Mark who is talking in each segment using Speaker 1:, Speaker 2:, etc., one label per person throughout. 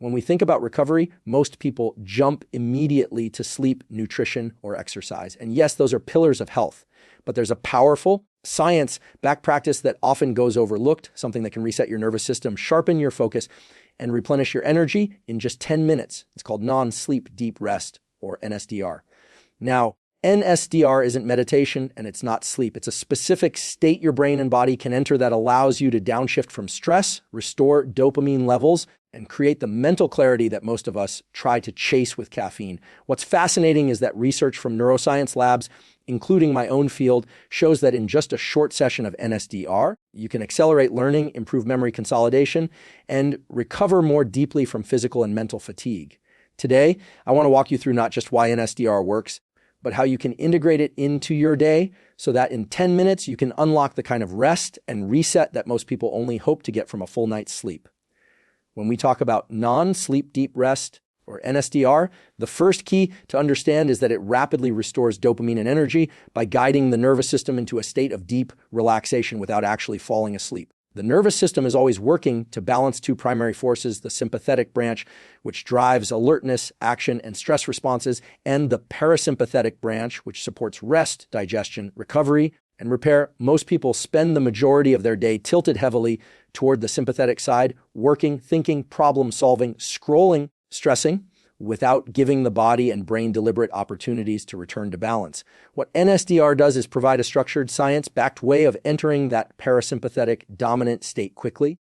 Speaker 1: When we think about recovery, most people jump immediately to sleep, nutrition, or exercise. And yes, those are pillars of health, but there's a powerful science-backed practice that often goes overlooked, something that can reset your nervous system, sharpen your focus, and replenish your energy in just 10 minutes. It's called non-sleep deep rest, or NSDR. Now, NSDR isn't meditation and it's not sleep. It's a specific state your brain and body can enter that allows you to downshift from stress, restore dopamine levels, and create the mental clarity that most of us try to chase with caffeine. What's fascinating is that research from neuroscience labs, including my own field, shows that in just a short session of NSDR, you can accelerate learning, improve memory consolidation, and recover more deeply from physical and mental fatigue. Today, I want to walk you through not just why NSDR works, but how you can integrate it into your day so that in 10 minutes you can unlock the kind of rest and reset that most people only hope to get from a full night's sleep. When we talk about non-sleep deep rest, or NSDR, the first key to understand is that it rapidly restores dopamine and energy by guiding the nervous system into a state of deep relaxation without actually falling asleep. The nervous system is always working to balance two primary forces, the sympathetic branch, which drives alertness, action, and stress responses, and the parasympathetic branch, which supports rest, digestion, recovery, and repair. Most people spend the majority of their day tilted heavily toward the sympathetic side, working, thinking, problem-solving, scrolling, stressing, without giving the body and brain deliberate opportunities to return to balance. What NSDR does is provide a structured, science-backed way of entering that parasympathetic dominant state quickly,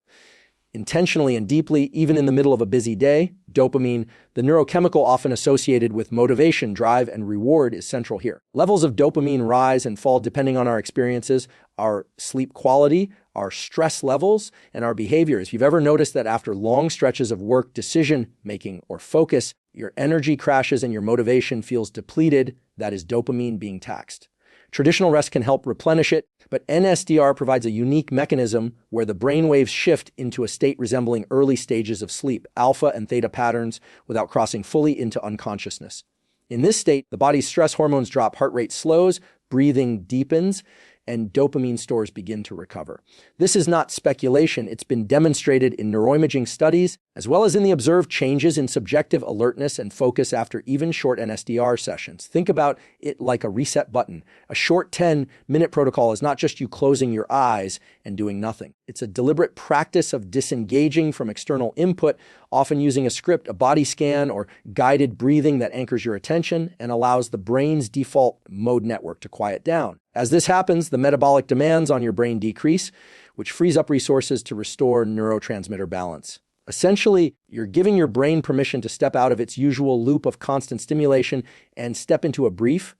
Speaker 1: intentionally and deeply, even in the middle of a busy day. Dopamine, the neurochemical often associated with motivation, drive, and reward, is central here. Levels of dopamine rise and fall depending on our experiences, our sleep quality, our stress levels, and our behavior. If you've ever noticed that after long stretches of work, decision-making, or focus, your energy crashes and your motivation feels depleted, that is dopamine being taxed. Traditional rest can help replenish it, but NSDR provides a unique mechanism where the brain waves shift into a state resembling early stages of sleep, alpha and theta patterns, without crossing fully into unconsciousness. In this state, the body's stress hormones drop, heart rate slows, breathing deepens, and dopamine stores begin to recover. This is not speculation. It's been demonstrated in neuroimaging studies, as well as in the observed changes in subjective alertness and focus after even short NSDR sessions. Think about it like a reset button. A short 10-minute protocol is not just you closing your eyes and doing nothing. It's a deliberate practice of disengaging from external input, often using a script, a body scan, or guided breathing that anchors your attention and allows the brain's default mode network to quiet down. As this happens, the metabolic demands on your brain decrease, which frees up resources to restore neurotransmitter balance. Essentially, you're giving your brain permission to step out of its usual loop of constant stimulation and step into a brief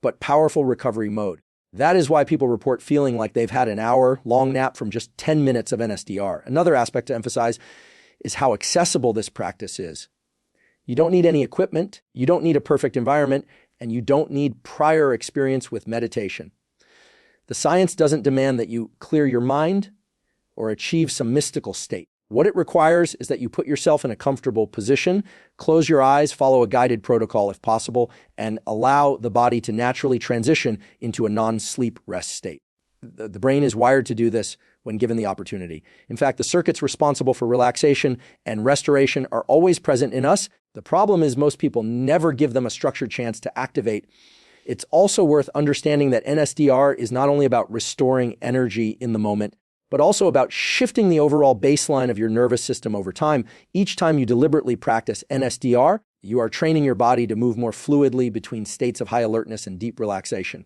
Speaker 1: but powerful recovery mode. That is why people report feeling like they've had an hour-long nap from just 10 minutes of NSDR. Another aspect to emphasize is how accessible this practice is. You don't need any equipment, you don't need a perfect environment, and you don't need prior experience with meditation. The science doesn't demand that you clear your mind or achieve some mystical state. What it requires is that you put yourself in a comfortable position, close your eyes, follow a guided protocol if possible, and allow the body to naturally transition into a non-sleep rest state. The brain is wired to do this when given the opportunity. In fact, the circuits responsible for relaxation and restoration are always present in us. The problem is most people never give them a structured chance to activate. It's also worth understanding that NSDR is not only about restoring energy in the moment, but also about shifting the overall baseline of your nervous system over time. Each time you deliberately practice NSDR, you are training your body to move more fluidly between states of high alertness and deep relaxation.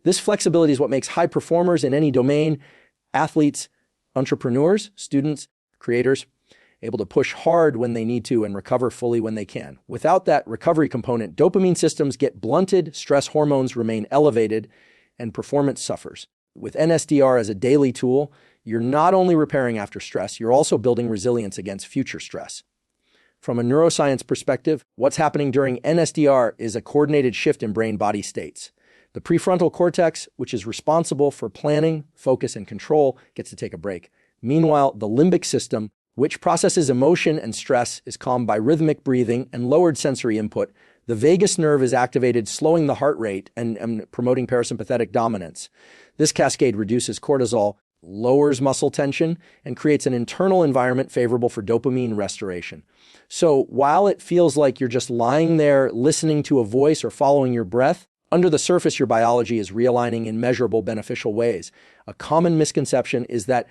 Speaker 1: This flexibility is what makes high performers in any domain, athletes, entrepreneurs, students, creators, able to push hard when they need to and recover fully when they can. Without that recovery component, dopamine systems get blunted, stress hormones remain elevated, and performance suffers. With NSDR as a daily tool, you're not only repairing after stress, you're also building resilience against future stress. From a neuroscience perspective, what's happening during NSDR is a coordinated shift in brain-body states. The prefrontal cortex, which is responsible for planning, focus, and control, gets to take a break. Meanwhile, the limbic system, which processes emotion and stress, is calmed by rhythmic breathing and lowered sensory input. The vagus nerve is activated, slowing the heart rate and promoting parasympathetic dominance. This cascade reduces cortisol, lowers muscle tension, and creates an internal environment favorable for dopamine restoration. So while it feels like you're just lying there listening to a voice or following your breath, under the surface, your biology is realigning in measurable beneficial ways. A common misconception is that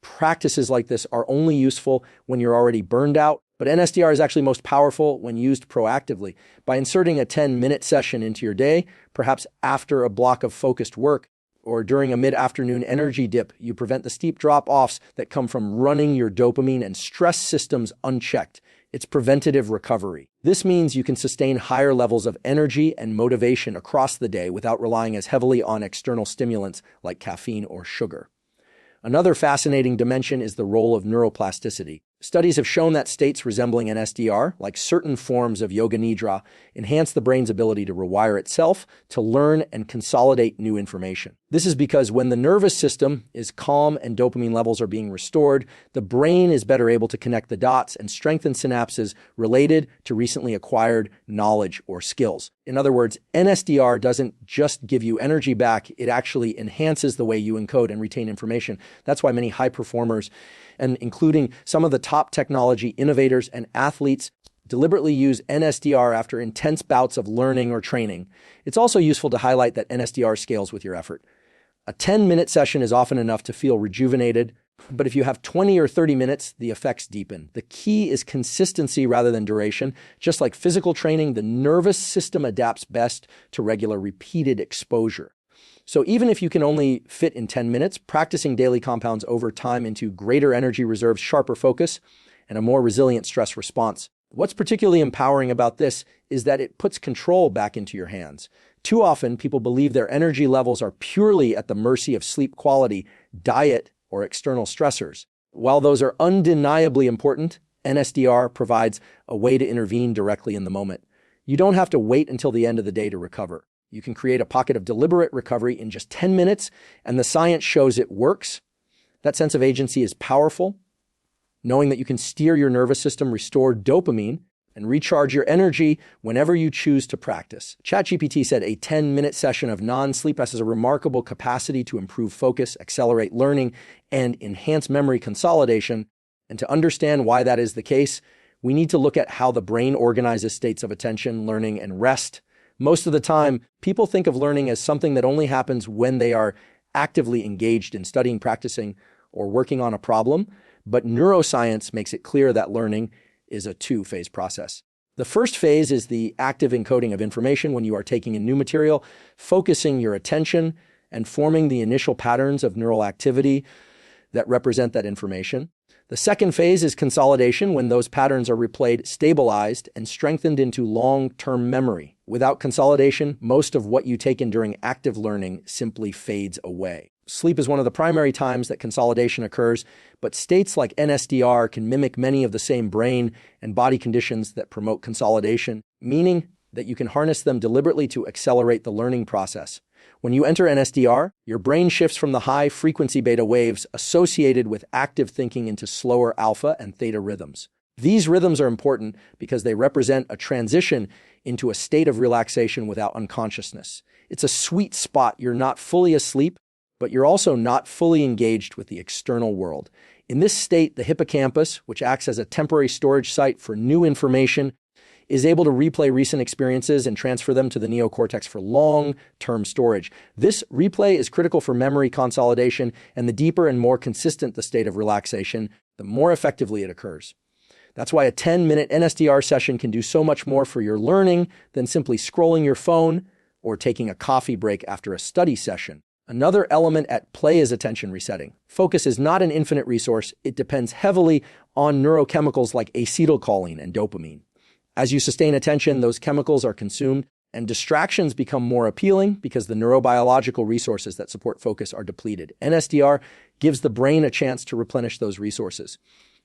Speaker 1: practices like this are only useful when you're already burned out, but NSDR is actually most powerful when used proactively. By inserting a 10-minute session into your day, perhaps after a block of focused work, or during a mid-afternoon energy dip, you prevent the steep drop-offs that come from running your dopamine and stress systems unchecked. It's preventative recovery. This means you can sustain higher levels of energy and motivation across the day without relying as heavily on external stimulants like caffeine or sugar. Another fascinating dimension is the role of neuroplasticity. Studies have shown that states resembling NSDR, like certain forms of yoga nidra, enhance the brain's ability to rewire itself, to learn and consolidate new information. This is because when the nervous system is calm and dopamine levels are being restored, the brain is better able to connect the dots and strengthen synapses related to recently acquired knowledge or skills. In other words, NSDR doesn't just give you energy back, it actually enhances the way you encode and retain information. That's why many high performers, and including some of the top technology innovators and athletes, deliberately use NSDR after intense bouts of learning or training. It's also useful to highlight that NSDR scales with your effort. A 10-minute session is often enough to feel rejuvenated, but if you have 20 or 30 minutes, the effects deepen. The key is consistency rather than duration. Just like physical training, the nervous system adapts best to regular repeated exposure. So even if you can only fit in 10 minutes, practicing daily compounds over time into greater energy reserves, sharper focus, and a more resilient stress response. What's particularly empowering about this is that it puts control back into your hands. Too often, people believe their energy levels are purely at the mercy of sleep quality, diet, or external stressors. While those are undeniably important, NSDR provides a way to intervene directly in the moment. You don't have to wait until the end of the day to recover. You can create a pocket of deliberate recovery in just 10 minutes, and the science shows it works. That sense of agency is powerful. Knowing that you can steer your nervous system, restore dopamine, and recharge your energy whenever you choose to practice. ChatGPT said a 10-minute session of non-sleep has a remarkable capacity to improve focus, accelerate learning, and enhance memory consolidation. And to understand why that is the case, we need to look at how the brain organizes states of attention, learning, and rest. Most of the time, people think of learning as something that only happens when they are actively engaged in studying, practicing, or working on a problem, but neuroscience makes it clear that learning is a two-phase process. The first phase is the active encoding of information when you are taking in new material, focusing your attention, and forming the initial patterns of neural activity that represent that information. The second phase is consolidation, when those patterns are replayed, stabilized, and strengthened into long-term memory. Without consolidation, most of what you take in during active learning simply fades away. Sleep is one of the primary times that consolidation occurs, but states like NSDR can mimic many of the same brain and body conditions that promote consolidation, meaning that you can harness them deliberately to accelerate the learning process. When you enter NSDR, your brain shifts from the high-frequency beta waves associated with active thinking into slower alpha and theta rhythms. These rhythms are important because they represent a transition into a state of relaxation without unconsciousness. It's a sweet spot. You're not fully asleep, but you're also not fully engaged with the external world. In this state, the hippocampus, which acts as a temporary storage site for new information, is able to replay recent experiences and transfer them to the neocortex for long-term storage. This replay is critical for memory consolidation, and the deeper and more consistent the state of relaxation, the more effectively it occurs. That's why a 10-minute NSDR session can do so much more for your learning than simply scrolling your phone or taking a coffee break after a study session. Another element at play is attention resetting. Focus is not an infinite resource. It depends heavily on neurochemicals like acetylcholine and dopamine. As you sustain attention, those chemicals are consumed, and distractions become more appealing because the neurobiological resources that support focus are depleted. NSDR gives the brain a chance to replenish those resources.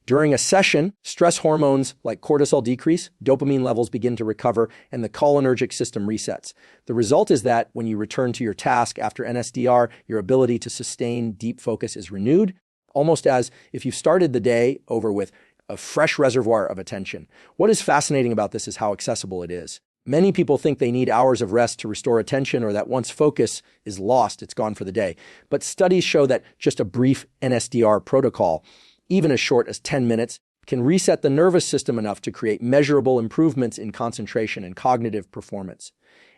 Speaker 1: During a session, stress hormones like cortisol decrease, dopamine levels begin to recover, and the cholinergic system resets. The result is that when you return to your task after NSDR, your ability to sustain deep focus is renewed, almost as if you started the day over with a fresh reservoir of attention. What is fascinating about this is how accessible it is. Many people think they need hours of rest to restore attention, or that once focus is lost, it's gone for the day. But studies show that just a brief NSDR protocol, even as short as 10 minutes, can reset the nervous system enough to create measurable improvements in concentration and cognitive performance.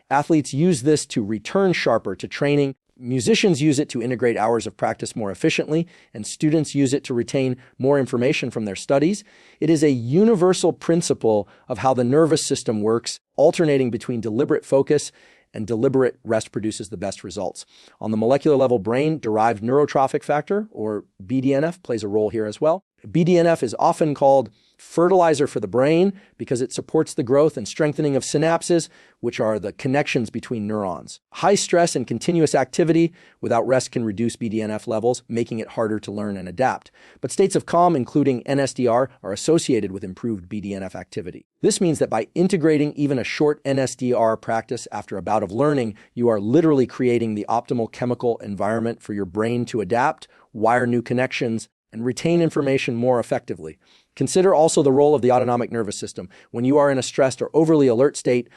Speaker 1: Athletes use this to return sharper to training. Musicians use it to integrate hours of practice more efficiently, and students use it to retain more information from their studies. It is a universal principle of how the nervous system works, alternating between deliberate focus and deliberate rest produces the best results. On the molecular level, brain-derived neurotrophic factor, or BDNF, plays a role here as well. BDNF is often called fertilizer for the brain because it supports the growth and strengthening of synapses, which are the connections between neurons. High stress and continuous activity without rest can reduce BDNF levels, making it harder to learn and adapt. But states of calm, including NSDR, are associated with improved BDNF activity. This means that by integrating even a short NSDR practice after a bout of learning, you are literally creating the optimal chemical environment for your brain to adapt, wire new connections, and retain information more effectively. Consider also the role of the autonomic nervous system. When you are in a stressed or overly alert state,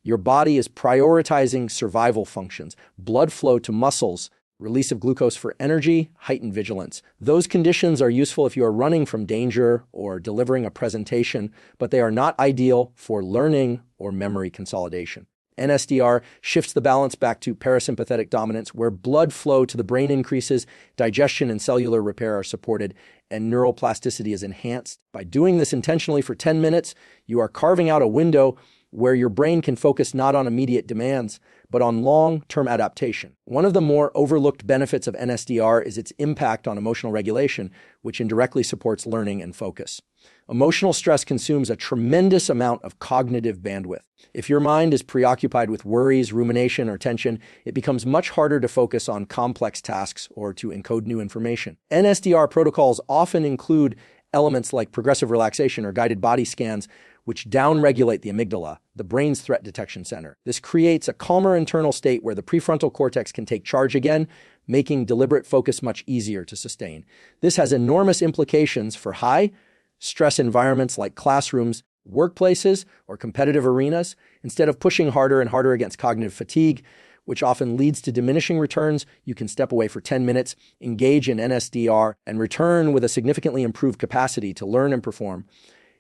Speaker 1: your body is prioritizing survival functions, blood flow to muscles, release of glucose for energy, heightened vigilance. Those conditions are useful if you are running from danger or delivering a presentation, but they are not ideal for learning or memory consolidation. NSDR shifts the balance back to parasympathetic dominance, where blood flow to the brain increases, digestion and cellular repair are supported, and neuroplasticity is enhanced. By doing this intentionally for 10 minutes, you are carving out a window where your brain can focus not on immediate demands, but on long-term adaptation. One of the more overlooked benefits of NSDR is its impact on emotional regulation, which indirectly supports learning and focus. Emotional stress consumes a tremendous amount of cognitive bandwidth. If your mind is preoccupied with worries, rumination, or tension, it becomes much harder to focus on complex tasks or to encode new information. NSDR protocols often include elements like progressive relaxation or guided body scans, which downregulate the amygdala, the brain's threat detection center. This creates a calmer internal state where the prefrontal cortex can take charge again, making deliberate focus much easier to sustain. This has enormous implications for high-stress environments like classrooms, workplaces, or competitive arenas. Instead of pushing harder and harder against cognitive fatigue, which often leads to diminishing returns, you can step away for 10 minutes, engage in NSDR, and return with a significantly improved capacity to learn and perform.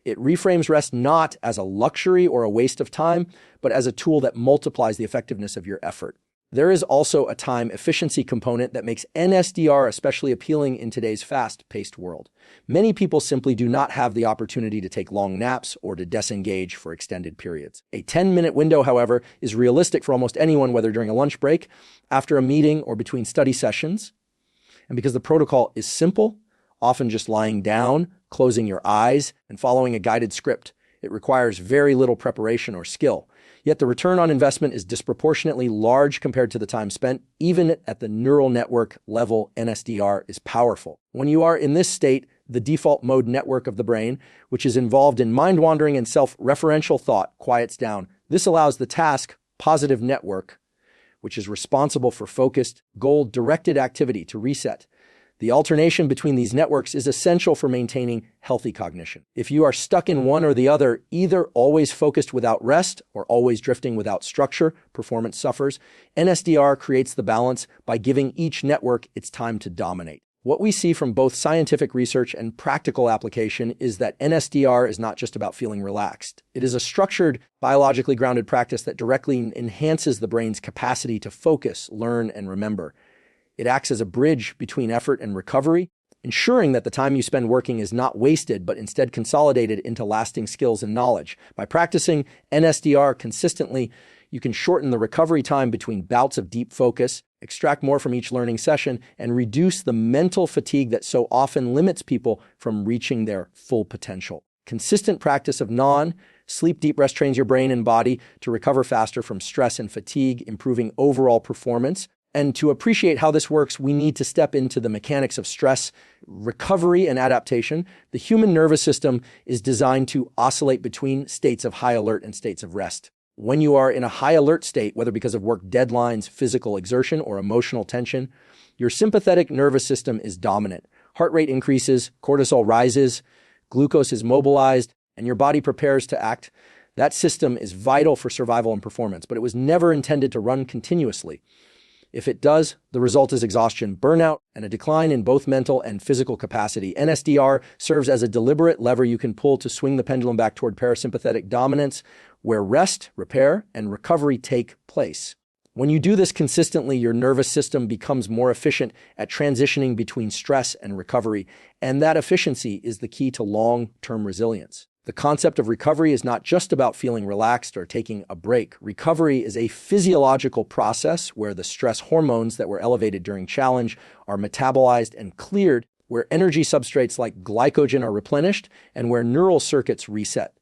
Speaker 1: It reframes rest not as a luxury or a waste of time, but as a tool that multiplies the effectiveness of your effort. There is also a time efficiency component that makes NSDR especially appealing in today's fast-paced world. Many people simply do not have the opportunity to take long naps or to disengage for extended periods. A 10-minute window, however, is realistic for almost anyone, whether during a lunch break, after a meeting, or between study sessions. And because the protocol is simple, often just lying down, closing your eyes, and following a guided script, it requires very little preparation or skill. Yet the return on investment is disproportionately large compared to the time spent. Even at the neural network level, NSDR is powerful. When you are in this state, the default mode network of the brain, which is involved in mind-wandering and self-referential thought, quiets down. This allows the task positive network, which is responsible for focused, goal-directed activity, to reset. The alternation between these networks is essential for maintaining healthy cognition. If you are stuck in one or the other, either always focused without rest or always drifting without structure, performance suffers. NSDR creates the balance by giving each network its time to dominate. What we see from both scientific research and practical application is that NSDR is not just about feeling relaxed. It is a structured, biologically grounded practice that directly enhances the brain's capacity to focus, learn, and remember. It acts as a bridge between effort and recovery, ensuring that the time you spend working is not wasted, but instead consolidated into lasting skills and knowledge. By practicing NSDR consistently, you can shorten the recovery time between bouts of deep focus, extract more from each learning session, and reduce the mental fatigue that so often limits people from reaching their full potential. Consistent practice of sleep deep rest trains your brain and body to recover faster from stress and fatigue, improving overall performance. And to appreciate how this works, we need to step into the mechanics of stress, recovery, and adaptation. The human nervous system is designed to oscillate between states of high alert and states of rest. When you are in a high alert state, whether because of work deadlines, physical exertion, or emotional tension, your sympathetic nervous system is dominant. Heart rate increases, cortisol rises, glucose is mobilized, and your body prepares to act. That system is vital for survival and performance, but it was never intended to run continuously. If it does, the result is exhaustion, burnout, and a decline in both mental and physical capacity. NSDR serves as a deliberate lever you can pull to swing the pendulum back toward parasympathetic dominance, where rest, repair, and recovery take place. When you do this consistently, your nervous system becomes more efficient at transitioning between stress and recovery, and that efficiency is the key to long-term resilience. The concept of recovery is not just about feeling relaxed or taking a break. Recovery is a physiological process where the stress hormones that were elevated during challenge are metabolized and cleared, where energy substrates like glycogen are replenished, and where neural circuits reset.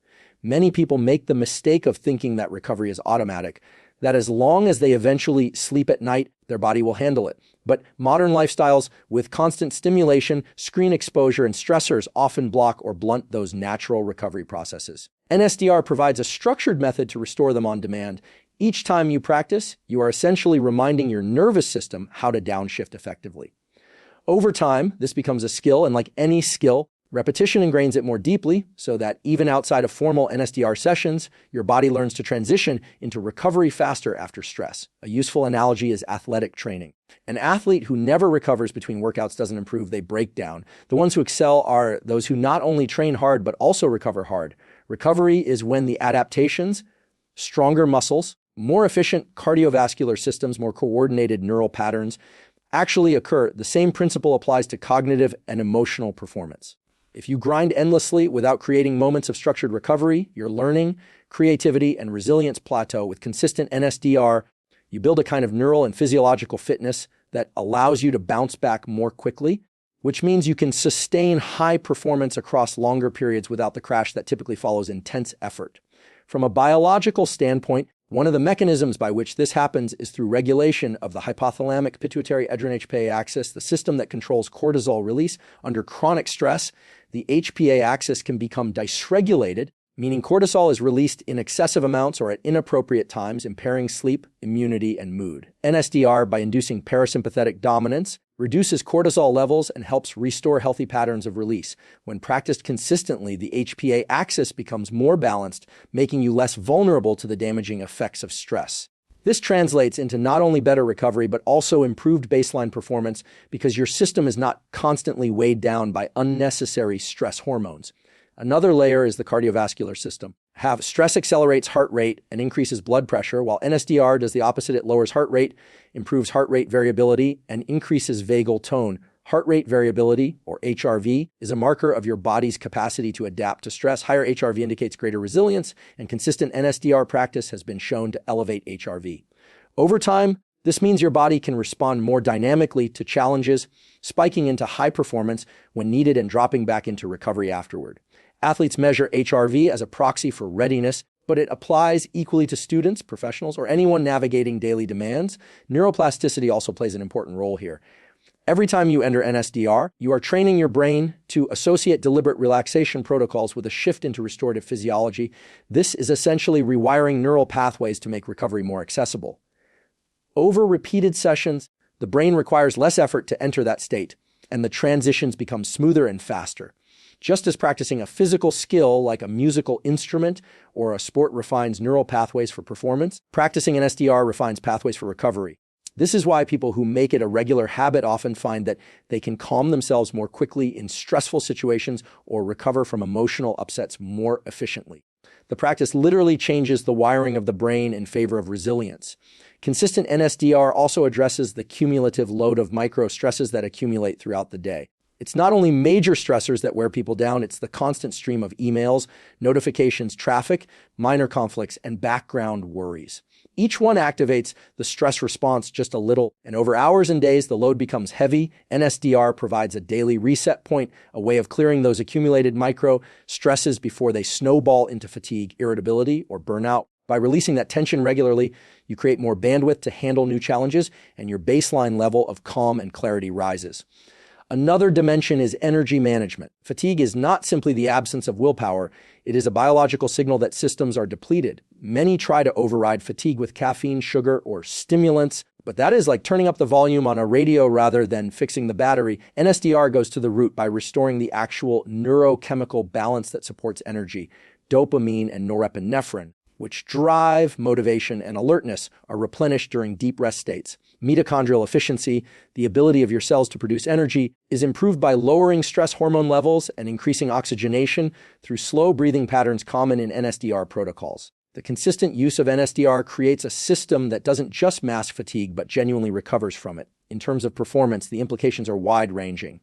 Speaker 1: Many people make the mistake of thinking that recovery is automatic, that as long as they eventually sleep at night, their body will handle it. But modern lifestyles with constant stimulation, screen exposure, and stressors often block or blunt those natural recovery processes. NSDR provides a structured method to restore them on demand. Each time you practice, you are essentially reminding your nervous system how to downshift effectively. Over time, this becomes a skill, and like any skill, repetition ingrains it more deeply so that even outside of formal NSDR sessions, your body learns to transition into recovery faster after stress. A useful analogy is athletic training. An athlete who never recovers between workouts doesn't improve, they break down. The ones who excel are those who not only train hard but also recover hard. Recovery is when the adaptations, stronger muscles, more efficient cardiovascular systems, more coordinated neural patterns actually occur. The same principle applies to cognitive and emotional performance. If you grind endlessly without creating moments of structured recovery, your learning, creativity, and resilience plateau. With consistent NSDR, you build a kind of neural and physiological fitness that allows you to bounce back more quickly, which means you can sustain high performance across longer periods without the crash that typically follows intense effort. From a biological standpoint, one of the mechanisms by which this happens is through regulation of the hypothalamic pituitary adrenal HPA axis, the system that controls cortisol release. Under chronic stress, the HPA axis can become dysregulated, meaning cortisol is released in excessive amounts or at inappropriate times, impairing sleep, immunity, and mood. NSDR, by inducing parasympathetic dominance, reduces cortisol levels and helps restore healthy patterns of release. When practiced consistently, the HPA axis becomes more balanced, making you less vulnerable to the damaging effects of stress. This translates into not only better recovery, but also improved baseline performance because your system is not constantly weighed down by unnecessary stress hormones. Another layer is the cardiovascular system. Stress accelerates heart rate and increases blood pressure, while NSDR does the opposite. It lowers heart rate, improves heart rate variability, and increases vagal tone. Heart rate variability, or HRV, is a marker of your body's capacity to adapt to stress. Higher HRV indicates greater resilience, and consistent NSDR practice has been shown to elevate HRV. Over time, this means your body can respond more dynamically to challenges, spiking into high performance when needed and dropping back into recovery afterward. Athletes measure HRV as a proxy for readiness, but it applies equally to students, professionals, or anyone navigating daily demands. Neuroplasticity also plays an important role here. Every time you enter NSDR, you are training your brain to associate deliberate relaxation protocols with a shift into restorative physiology. This is essentially rewiring neural pathways to make recovery more accessible. Over repeated sessions, the brain requires less effort to enter that state, and the transitions become smoother and faster. Just as practicing a physical skill like a musical instrument or a sport refines neural pathways for performance, practicing an NSDR refines pathways for recovery. This is why people who make it a regular habit often find that they can calm themselves more quickly in stressful situations or recover from emotional upsets more efficiently. The practice literally changes the wiring of the brain in favor of resilience. Consistent NSDR also addresses the cumulative load of micro stresses that accumulate throughout the day. It's not only major stressors that wear people down, it's the constant stream of emails, notifications, traffic, minor conflicts, and background worries. Each one activates the stress response just a little, and over hours and days, the load becomes heavy. NSDR provides a daily reset point, a way of clearing those accumulated micro stresses before they snowball into fatigue, irritability, or burnout. By releasing that tension regularly, you create more bandwidth to handle new challenges, and your baseline level of calm and clarity rises. Another dimension is energy management. Fatigue is not simply the absence of willpower. It is a biological signal that systems are depleted. Many try to override fatigue with caffeine, sugar, or stimulants, but that is like turning up the volume on a radio rather than fixing the battery. NSDR goes to the root by restoring the actual neurochemical balance that supports energy. Dopamine and norepinephrine, which drive motivation and alertness, are replenished during deep rest states. Mitochondrial efficiency, the ability of your cells to produce energy, is improved by lowering stress hormone levels and increasing oxygenation through slow breathing patterns common in NSDR protocols. The consistent use of NSDR creates a system that doesn't just mask fatigue but genuinely recovers from it. In terms of performance, the implications are wide-ranging.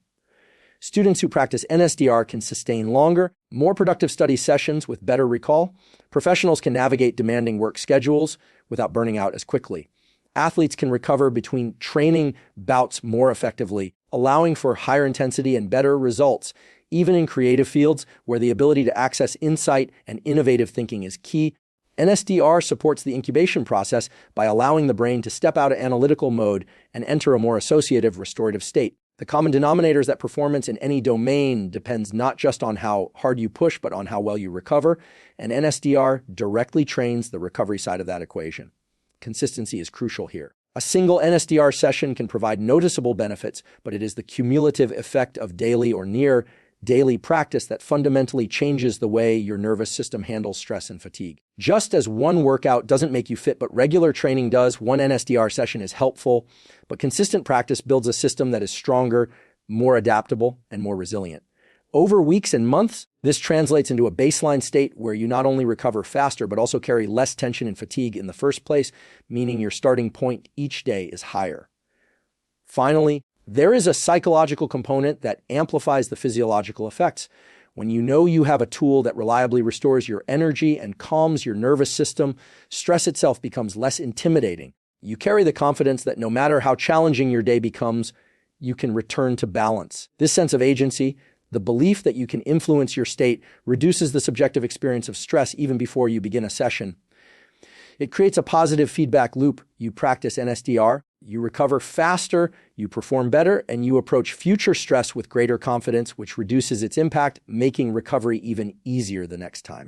Speaker 1: Students who practice NSDR can sustain longer, more productive study sessions with better recall. Professionals can navigate demanding work schedules without burning out as quickly. Athletes can recover between training bouts more effectively, allowing for higher intensity and better results, even in creative fields where the ability to access insight and innovative thinking is key. NSDR supports the incubation process by allowing the brain to step out of analytical mode and enter a more associative, restorative state. The common denominator is that performance in any domain depends not just on how hard you push, but on how well you recover, and NSDR directly trains the recovery side of that equation. Consistency is crucial here. A single NSDR session can provide noticeable benefits, but it is the cumulative effect of daily or near daily practice that fundamentally changes the way your nervous system handles stress and fatigue. Just as one workout doesn't make you fit, but regular training does, one NSDR session is helpful, but consistent practice builds a system that is stronger, more adaptable, and more resilient. Over weeks and months, this translates into a baseline state where you not only recover faster, but also carry less tension and fatigue in the first place, meaning your starting point each day is higher. Finally, there is a psychological component that amplifies the physiological effects. When you know you have a tool that reliably restores your energy and calms your nervous system, stress itself becomes less intimidating. You carry the confidence that no matter how challenging your day becomes, you can return to balance. This sense of agency, the belief that you can influence your state, reduces the subjective experience of stress even before you begin a session. It creates a positive feedback loop. You practice NSDR, you recover faster, you perform better, and you approach future stress with greater confidence, which reduces its impact, making recovery even easier the next time.